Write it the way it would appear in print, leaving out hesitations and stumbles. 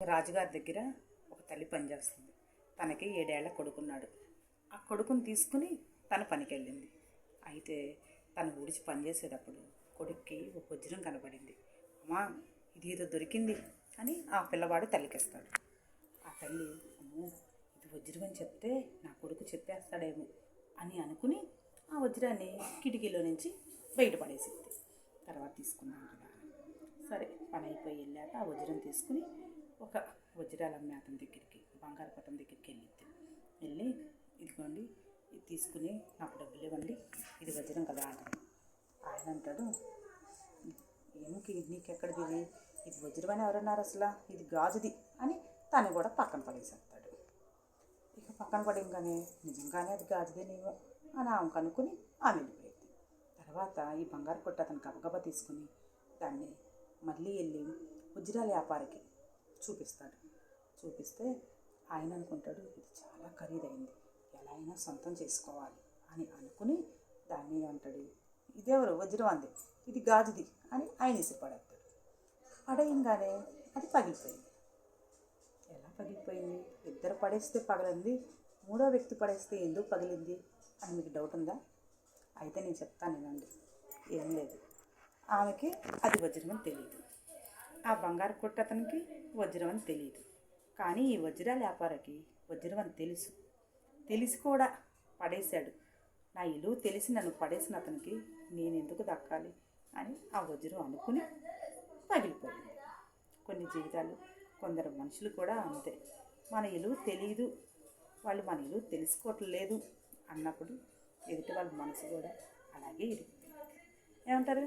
రాజుగారి దగ్గర ఒక తల్లి పనిచేస్తుంది. తనకి 7 ఏళ్ల కొడుకున్నాడు. ఆ కొడుకుని తీసుకుని తన పనికి వెళ్ళింది. అయితే తను ఊడిచి పనిచేసేటప్పుడు కొడుక్కి ఒక వజ్రం కనపడింది. అమ్మా, ఇదేదో దొరికింది అని ఆ పిల్లవాడు తల్లికిస్తాడు. ఆ తల్లి, అమ్మో ఇది వజ్రం అని చెప్తే నా కొడుకు చెప్పేస్తాడేమో అని అనుకుని ఆ వజ్రాన్ని కిటికీలో నుంచి బయటపడేసింది. తర్వాత తీసుకున్నాను కదా. సరే, పని అయిపోయి వెళ్ళాక ఆ వజ్రం తీసుకుని ఒక వజ్రాల అమ్మే అతని దగ్గరికి, బంగారు పట్టం దగ్గరికి వెళ్ళి ఇదిగోండి, ఇది తీసుకుని నాకు డబ్బులు ఇవ్వండి, ఇది వజ్రం కదా అంటాడు. ఆయన అంటాడు, ఏమికి నీకెక్కడిది, ఇది వజ్రం అని ఎవరన్నారు అసలు, ఇది గాజుది అని తను కూడా పక్కన పడేసేస్తాడు. ఇక పక్కన పడేయంగానే నిజంగానే అది గాజుదే నీవు అని ఆమె కనుక్కొని ఆమె వెళ్ళిపోయింది. తర్వాత ఈ బంగారు కొట్టు అతను గబగబా తీసుకుని దాన్ని మళ్ళీ వెళ్ళి వజ్రాల వ్యాపారికి చూపిస్తే ఆయన అనుకుంటాడు, ఇది చాలా ఖరీదైంది, ఎలా అయినా సొంతం చేసుకోవాలి అని అనుకుని దాన్ని అంటాడు, ఇదేవరు వజ్రం అంది, ఇది గాజుది అని ఆయన ఇసిపడేస్తాడు. పడేయంగానే అది పగిలిపోయింది. ఎలా పగిలిపోయింది? ఇద్దరు పడేస్తే పగలింది, మూడో వ్యక్తి పడేస్తే ఎందుకు పగిలింది అని మీకు డౌట్ ఉందా? అయితే నేను చెప్తాను వినండి. ఏం లేదు, ఆమెకి అది వజ్రం అని తెలియదు, ఆ బంగారు కొట్టు అతనికి వజ్రం అని తెలియదు. కానీ ఈ వజ్రాల వ్యాపారికి వజ్రం అని తెలిసి కూడా పడేశాడు. నా ఇలువ తెలిసి నన్ను పడేసిన అతనికి నేను ఎందుకు దక్కాలి అని ఆ వజ్రం అనుకుని పగిలిపోయింది. కొన్ని జీవితాలు, కొందరు మనుషులు కూడా అంతే. మన ఇలువ తెలియదు, వాళ్ళు మన ఇలువ తెలుసుకోవట్లేదు అన్నప్పుడు ఎదుటి వాళ్ళ మనసు కూడా అలాగే ఇరిగిపోయింది. ఏమంటారు?